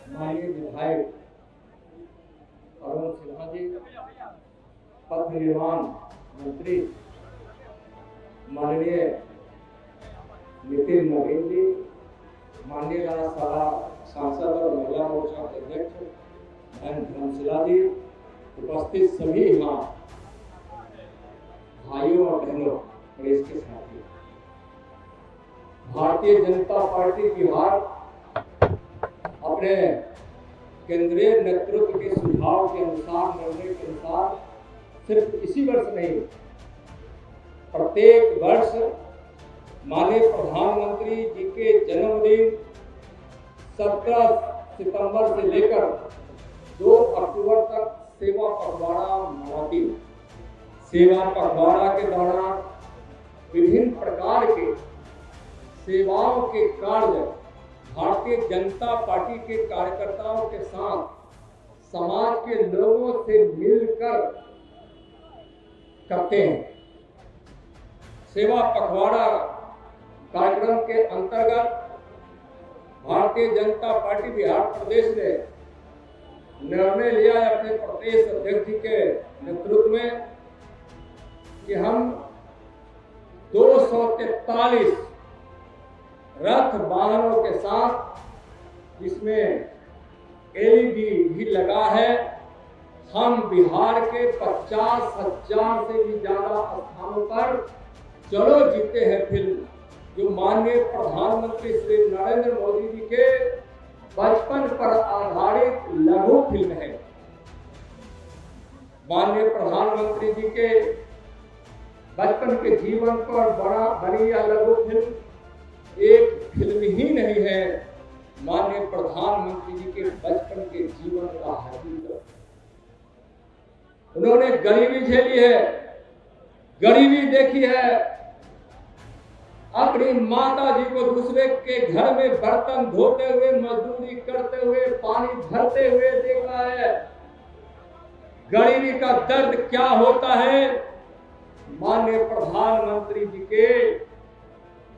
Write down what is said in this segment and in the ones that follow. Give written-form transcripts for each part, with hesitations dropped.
माननीय विधायक अरुण सिन्हा जी, पथ निर्माण मंत्री माननीय नितिन नवीन जी, माननीय राज्यसभा सांसद और महिला मोर्चा के अध्यक्ष बहन धर्मशिला जी, उपस्थित सभी यहाँ भाइयों और बहनों, प्रेस के साथियों, भारतीय जनता पार्टी बिहार अपने केंद्रीय नेतृत्व के सुझाव के अनुसार, निर्णय के अनुसार सिर्फ इसी वर्ष नहीं, प्रत्येक वर्ष माननीय प्रधानमंत्री जी के जन्मदिन 17 सितंबर से लेकर 2 अक्टूबर तक सेवा पखवाड़ा मनाती है। सेवा पखवाड़ा के दौरान विभिन्न प्रकार के सेवाओं के कार्य भारतीय जनता पार्टी के कार्यकर्ताओं के साथ समाज के लोगों से मिलकर करते हैं। सेवा पखवाड़ा कार्यक्रम के अंतर्गत भारतीय जनता पार्टी बिहार प्रदेश ने निर्णय लिया है अपने प्रदेश अध्यक्ष जी के नेतृत्व में कि हम 243 रथ वाहनों के साथ, जिसमें एलईडी भी लगा है, हम बिहार के 50,000 से भी ज्यादा स्थानों पर चलो जीते हैं फिल्म, जो माननीय प्रधानमंत्री श्री नरेंद्र मोदी जी के बचपन पर आधारित लघु फिल्म है। माननीय प्रधानमंत्री जी के बचपन के जीवन पर बनी यह लघु फिल्म एक फिल्म ही नहीं है, माननीय प्रधानमंत्री जी के बचपन के जीवन का हकीकत। उन्होंने गरीबी झेली है, गरीबी देखी है, अपनी माता जी को दूसरे के घर में बर्तन धोते हुए, मजदूरी करते हुए, पानी भरते हुए देखा है। गरीबी का दर्द क्या होता है, माननीय प्रधानमंत्री जी के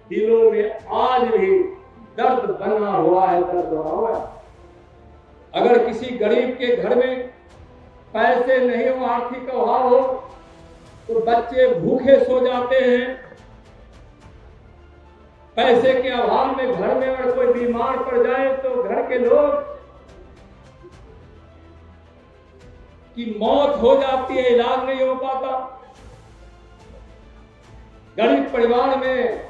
दिलों में आज भी दर्द बना हुआ है, दर्द बना हुआ है। अगर किसी गरीब के घर में पैसे नहीं हो, आर्थिक अभाव हो, तो बच्चे भूखे सो जाते हैं। पैसे के अभाव में घर में अगर कोई बीमार पड़ जाए तो घर के लोग की मौत हो जाती है, इलाज नहीं हो पाता। गरीब परिवार में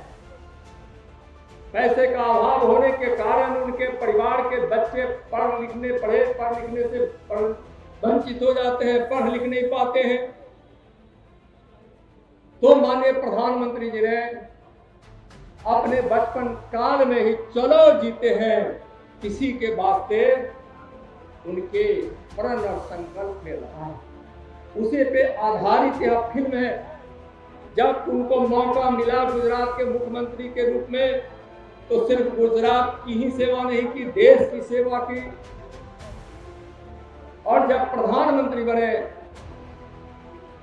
पैसे का अभाव होने के कारण उनके परिवार के बच्चे पढ़ लिखने से वंचित हो जाते हैं, पढ़ लिख नहीं पाते हैं। तो माननीय प्रधानमंत्री जी ने अपने बचपन काल में ही चलो जीते हैं किसी के वास्ते उनके प्रण और संकल्प में रहा, उसी पे आधारित यह फिल्म है। जब उनको मौका मिला गुजरात के मुख्यमंत्री के रूप में, तो सिर्फ गुजरात की ही सेवा नहीं की, देश की सेवा की। और जब प्रधानमंत्री बने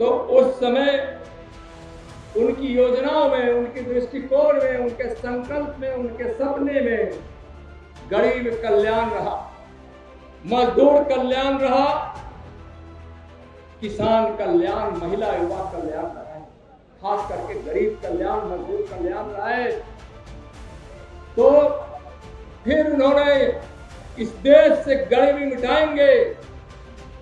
तो उस समय उनकी योजनाओं में, उनके दृष्टिकोण में, उनके संकल्प में, उनके सपने में गरीब कल्याण रहा, मजदूर कल्याण रहा, किसान कल्याण, महिला युवा कल्याण रहा है, खास करके गरीब कल्याण, मजदूर कल्याण रहा है। तो फिर उन्होंने इस देश से गरीबी मिटाएंगे,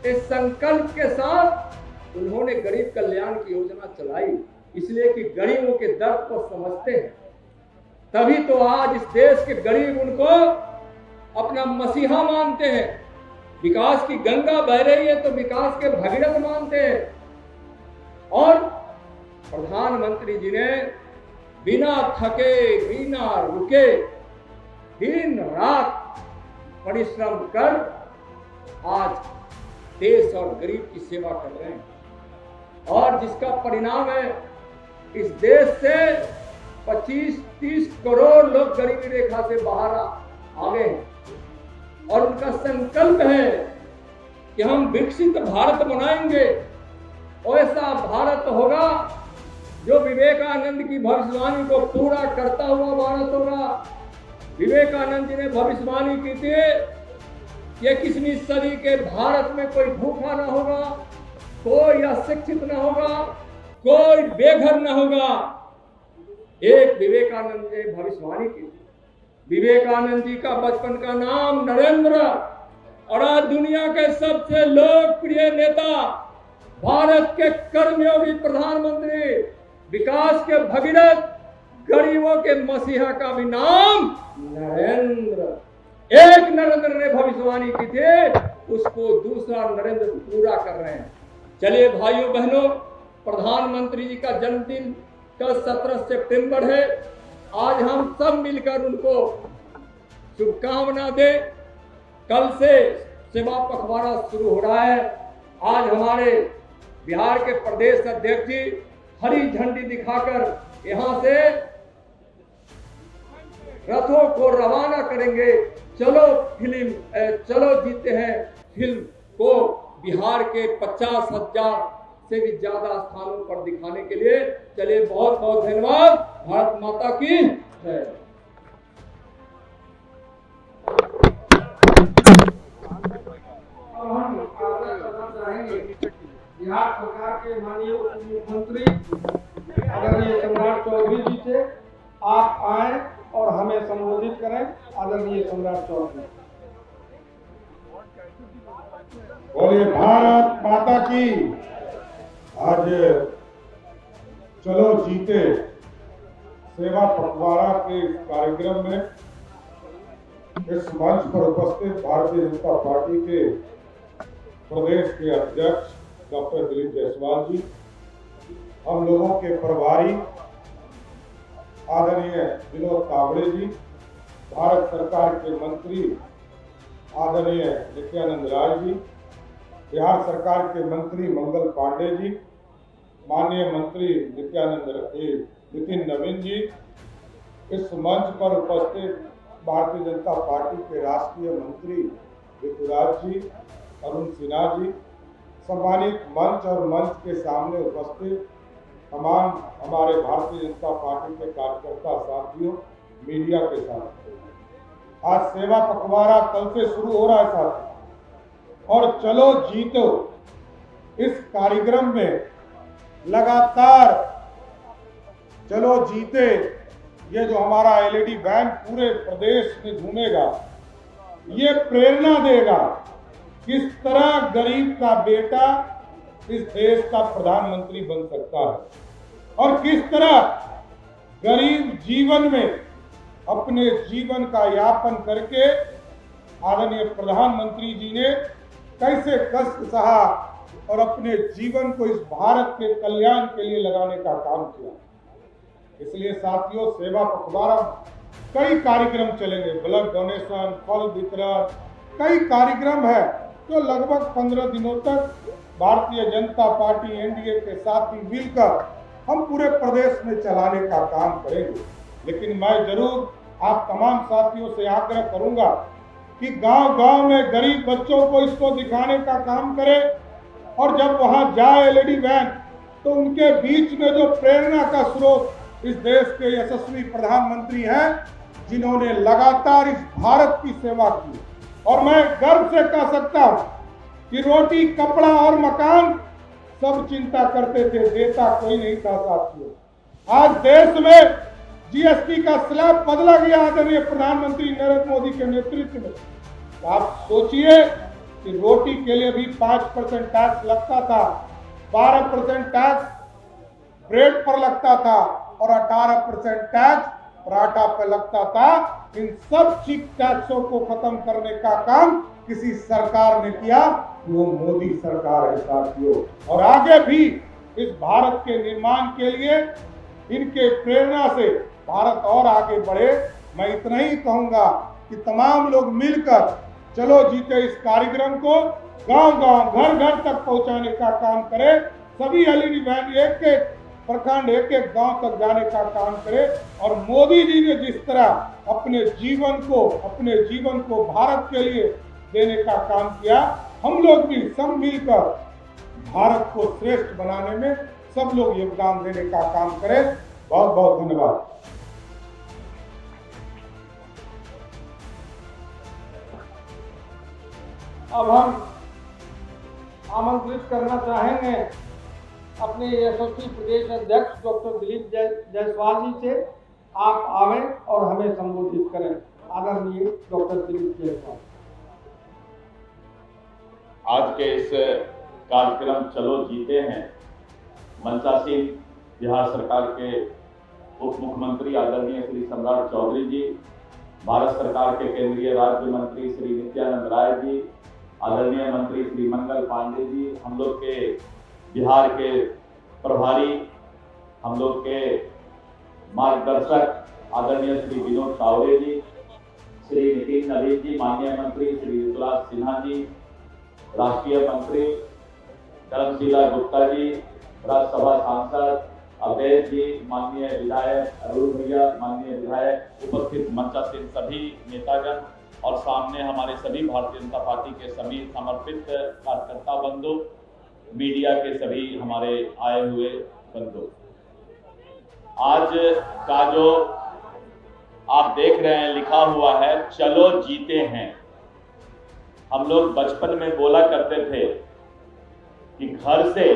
इस संकल्प के साथ उन्होंने गरीब कल्याण की योजना चलाई, इसलिए कि गरीबों के दर्द को समझते हैं। तभी तो आज इस देश के गरीब उनको अपना मसीहा मानते हैं। विकास की गंगा बह रही है तो विकास के भगीरथ मानते हैं। और प्रधानमंत्री जी ने बिना थके, बिना रुके, दिन रात परिश्रम कर आज देश और गरीब की सेवा कर रहे हैं, और जिसका परिणाम है इस देश से 25-30 करोड़ लोग गरीबी रेखा से बाहर आ गए हैं। और उनका संकल्प है कि हम विकसित भारत बनाएंगे, ऐसा भारत होगा जो विवेकानंद की भविष्यवाणी को पूरा करता हुआ भारत होगा। विवेकानंद जी ने भविष्यवाणी की थी कि 21वीं सदी के भारत में कोई भूखा ना होगा, कोई अशिक्षित ना होगा, कोई बेघर ना होगा। एक विवेकानंद ने भविष्यवाणी की थी। विवेकानंद जी का बचपन का नाम नरेंद्र, और आज दुनिया के सबसे लोकप्रिय नेता, भारत के कर्मयोगी प्रधानमंत्री, विकास के भगीरथ, गरीबों के मसीहा का भी नाम नरेंद्र। एक नरेंद्र ने भविष्यवाणी की थी, उसको दूसरा नरेंद्र पूरा कर रहे हैं। चलिए भाइयों बहनों, प्रधानमंत्री जी का जन्मदिन कल 17 सितंबर है। आज हम सब मिलकर उनको शुभकामना दें। कल से सेवा पखवाड़ा शुरू हो रहा है। आज हमारे बिहार के प्रदेश अध्यक्ष जी हरी झंडी दिखाकर यहां से रथों को रवाना करेंगे। चलो जीते हैं फिल्म को बिहार के 50,000 से भी ज्यादा स्थानों पर दिखाने के लिए। चलिए, बहुत बहुत धन्यवाद। भारत माता की जय। हम आग्रह करना चाहेंगे बिहार सरकार के माननीय उप मुख्यमंत्री आदरणीय सम्राट चौधरी जी से, आप आए और हमें संबोधित करें। आदरणीय सम्राट चौधरी। बोलिए भारत माता की। आज चलो जीते सेवा पखवाड़ा के इस कार्यक्रम में इस मंच पर उपस्थित भारतीय जनता पार्टी के प्रदेश के अध्यक्ष डॉक्टर दिलीप जायसवाल जी, हम लोगों के प्रभारी आदरणीय विनोद तावड़े जी, भारत सरकार के मंत्री आदरणीय नित्यानंद राय जी, बिहार सरकार के मंत्री मंगल पांडे जी, माननीय मंत्री नितिन नवीन जी, इस मंच पर उपस्थित भारतीय जनता पार्टी के राष्ट्रीय मंत्री ऋतुराज जी, अरुण सिन्हा जी, सम्मानित मंच और मंच के सामने उपस्थित तमाम हमारे भारतीय जनता पार्टी के कार्यकर्ता साथियों, मीडिया के साथ, आज सेवा पखवाड़ा कल से शुरू हो रहा है साथियों, और चलो जीतो इस कार्यक्रम में लगातार चलो जीते ये जो हमारा एलईडी वैन पूरे प्रदेश में घूमेगा, ये प्रेरणा देगा किस तरह गरीब का बेटा इस देश का प्रधानमंत्री बन सकता है और किस तरह गरीब जीवन में अपने जीवन का यापन करके आदरणीय प्रधानमंत्री जी ने कैसे कष्ट सहा और अपने जीवन को इस भारत के कल्याण के लिए लगाने का काम किया। इसलिए साथियों, सेवा पखवाड़ा कई कार्यक्रम चलेंगे, ब्लड डोनेशन, फल वितरण, कई कार्यक्रम है जो लगभग 15 दिनों तक भारतीय जनता पार्टी एनडीए के साथ ही मिलकर हम पूरे प्रदेश में चलाने का काम करेंगे। लेकिन मैं जरूर आप तमाम साथियों से आग्रह करूंगा कि गांव-गांव में गरीब बच्चों को इसको दिखाने का काम करें, और जब वहां जाए एलईडी वैन तो उनके बीच में जो प्रेरणा का स्रोत इस देश के यशस्वी प्रधानमंत्री हैं, जिन्होंने लगातार इस भारत की सेवा की, और मैं गर्व से कह सकता हूं कि रोटी, कपड़ा और मकान सब चिंता करते थे, देता कोई नहीं था साथियों। आज देश में जीएसटी का स्लैब बदला गया आदरणीय प्रधानमंत्री नरेंद्र मोदी के नेतृत्व में। तो आप सोचिए कि रोटी के लिए भी 5% टैक्स लगता था, 12% टैक्स ब्रेड पर लगता था और 18% टैक्स पराठा पर लगता था। इन सब चीज टैक्सों को खत्म करने का काम किसी सरकार ने किया, वो मोदी सरकार है साथियों। और आगे भी इस भारत के निर्माण के लिए इनके प्रेरणा से भारत और आगे बढ़े। मैं इतना ही कहूंगा कि तमाम लोग मिलकर चलो जीते इस कार्यक्रम को गांव-गांव, घर-घर तक पहुंचाने का काम करें। सभी एलईडी वैन एक-एक प्रखंड, एक-एक गांव तक जाने का काम करे। और मोदी जी ने जिस तरह अपने जीवन को भारत के लिए देने का काम किया, हम लोग भी सब मिलकर भारत को श्रेष्ठ बनाने में सब लोग योगदान देने का काम करें। बहुत बहुत धन्यवाद। अब हम आमंत्रित करना चाहेंगे अपने यशस्वी प्रदेश अध्यक्ष डॉक्टर दिलीप जायसवाल जी से। आप आवें और हमें संबोधित करें। आदरणीय डॉक्टर दिलीप जायसवाल। आज के इस कार्यक्रम चलो जीते हैं मंचासीन बिहार सरकार के उप मुख्यमंत्री आदरणीय श्री सम्राट चौधरी जी, भारत सरकार के केंद्रीय राज्य मंत्री श्री नित्यानंद राय जी, आदरणीय मंत्री श्री मंगल पांडे जी, हम लोग के बिहार के प्रभारी, हम लोग के मार्गदर्शक आदरणीय श्री विनोद तावरे जी, श्री नितिन नवीन जी, माननीय मंत्री श्री युवराज सिन्हा जी, राष्ट्रीय मंत्री धर्मशिला गुप्ता जी, राज्यसभा सांसद अवैध जी, माननीय विधायक अरुण भैया, माननीय विधायक, उपस्थित मंचासीन सभी नेतागण और सामने हमारे सभी भारतीय जनता पार्टी के सभी समर्पित कार्यकर्ता बंधु, मीडिया के सभी हमारे आए हुए बंधु, आज का जो आप देख रहे हैं लिखा हुआ है चलो जीते हैं। हम लोग बचपन में बोला करते थे कि घर से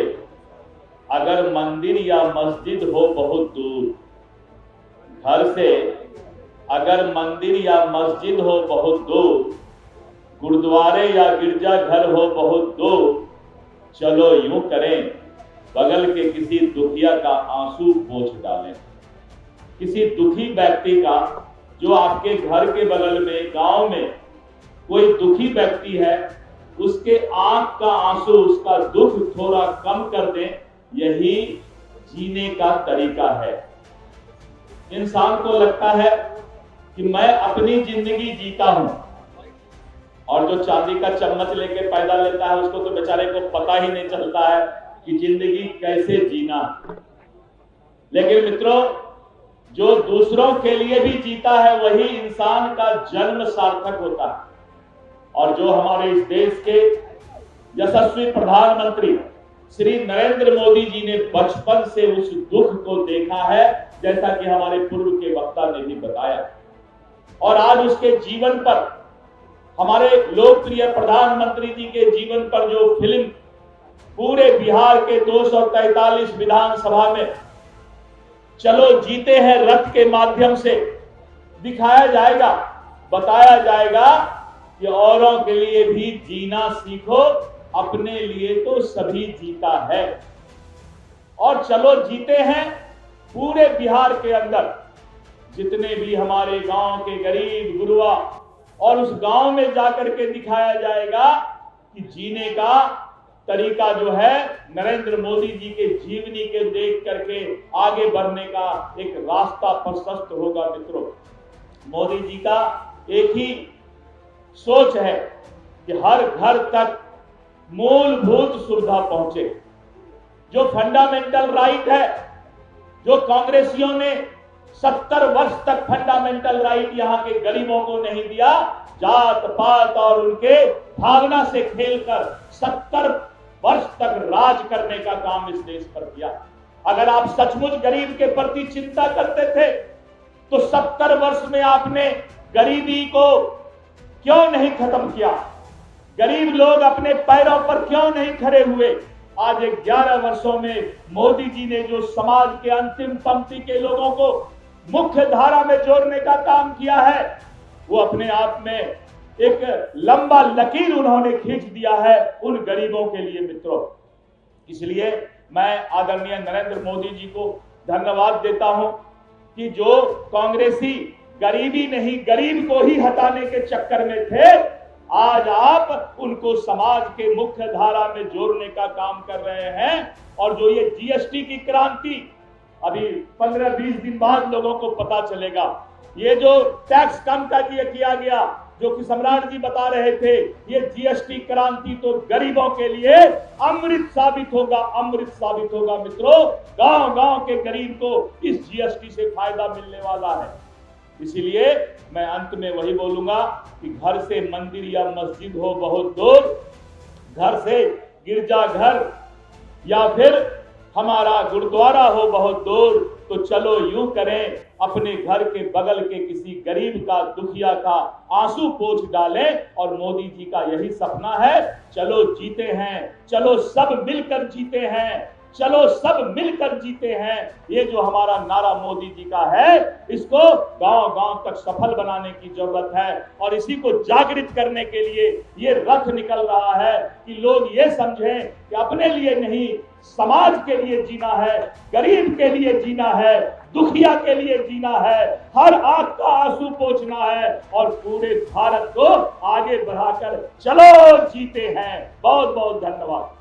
अगर मंदिर या मस्जिद हो बहुत दूर, घर से अगर मंदिर या मस्जिद हो बहुत दूर, गुरुद्वारे या गिरजाघर हो बहुत दूर, चलो यूं करें बगल के किसी दुखिया का आंसू पोंछ डालें। किसी दुखी व्यक्ति का जो आपके घर के बगल में गांव में कोई दुखी व्यक्ति है, उसके आंख का आंसू, उसका दुख थोड़ा कम कर दें, यही जीने का तरीका है। इंसान को लगता है कि मैं अपनी जिंदगी जीता हूं, और जो चांदी का चम्मच लेके पैदा लेता है उसको तो बेचारे को पता ही नहीं चलता है कि जिंदगी कैसे जीना। लेकिन मित्रों, जो दूसरों के लिए भी जीता है वही इंसान का जन्म सार्थक होता है। और जो हमारे इस देश के यशस्वी प्रधानमंत्री श्री नरेंद्र मोदी जी ने बचपन से उस दुख को देखा है, जैसा कि हमारे पूर्व के वक्ता ने भी बताया, और आज उसके जीवन पर, हमारे लोकप्रिय प्रधानमंत्री जी के जीवन पर जो फिल्म पूरे बिहार के 243 विधानसभा में चलो जीते हैं रथ के माध्यम से दिखाया जाएगा, बताया जाएगा कि औरों के लिए भी जीना सीखो, अपने लिए तो सभी जीता है। और चलो जीते हैं पूरे बिहार के अंदर जितने भी हमारे गांव के गरीब गुरुआ, और उस गांव में जाकर के दिखाया जाएगा कि जीने का तरीका जो है नरेंद्र मोदी जी के जीवनी के देख करके आगे बढ़ने का एक रास्ता प्रशस्त होगा। मित्रों, मोदी जी का एक ही सोच है कि हर घर तक मूलभूत सुविधा पहुंचे। जो फंडामेंटल राइट है, जो कांग्रेसियों ने 70 वर्ष तक फंडामेंटल राइट यहां के गरीबों को नहीं दिया, जात पात और उनके भावना से खेलकर 70 वर्ष तक राज करने का काम इस देश पर किया। अगर आप सचमुच गरीब के प्रति चिंता करते थे तो 70 वर्ष में आपने गरीबी को क्यों नहीं खत्म किया? गरीब लोग अपने पैरों पर क्यों नहीं खड़े हुए? आज 11 वर्षों में मोदी जी ने जो समाज के अंतिम पंक्ति के लोगों को मुख्य धारा में जोड़ने का काम किया है, वो अपने आप में एक लंबा लकीर उन्होंने खींच दिया है उन गरीबों के लिए। मित्रों, इसलिए मैं आदरणीय नरेंद्र मोदी जी को धन्यवाद देता हूं कि जो कांग्रेसी गरीबी नहीं गरीब को ही हटाने के चक्कर में थे, आज आप उनको समाज के मुख्य धारा में जोड़ने का काम कर रहे हैं। और जो ये जीएसटी की क्रांति, अभी 15-20 दिन बाद लोगों को पता चलेगा, ये जो टैक्स कम का किया गया, जो कि सम्राट जी बता रहे थे, ये जीएसटी क्रांति तो गरीबों के लिए अमृत साबित होगा, अमृत साबित होगा। मित्रों, गांव गांव के गरीब को इस जीएसटी से फायदा मिलने वाला है। इसीलिए मैं अंत में वही बोलूंगा कि घर से मंदिर या मस्जिद हो बहुत दूर, घर से गिरजाघर या फिर हमारा गुरुद्वारा हो बहुत दूर, तो चलो यूं करें, अपने घर के बगल के किसी गरीब का, दुखिया का आंसू पोंछ डालें। और मोदी जी का यही सपना है, चलो जीते हैं, चलो सब मिलकर जीते हैं, चलो सब मिलकर जीते हैं। ये जो हमारा नारा मोदी जी का है, इसको गांव गांव तक सफल बनाने की जरूरत है। और इसी को जागृत करने के लिए ये रथ निकल रहा है कि लोग ये समझें कि अपने लिए नहीं, समाज के लिए जीना है, गरीब के लिए जीना है, दुखिया के लिए जीना है, हर आंख का आंसू पोंछना है और पूरे भारत को आगे बढ़ाकर चलो जीते हैं। बहुत बहुत धन्यवाद।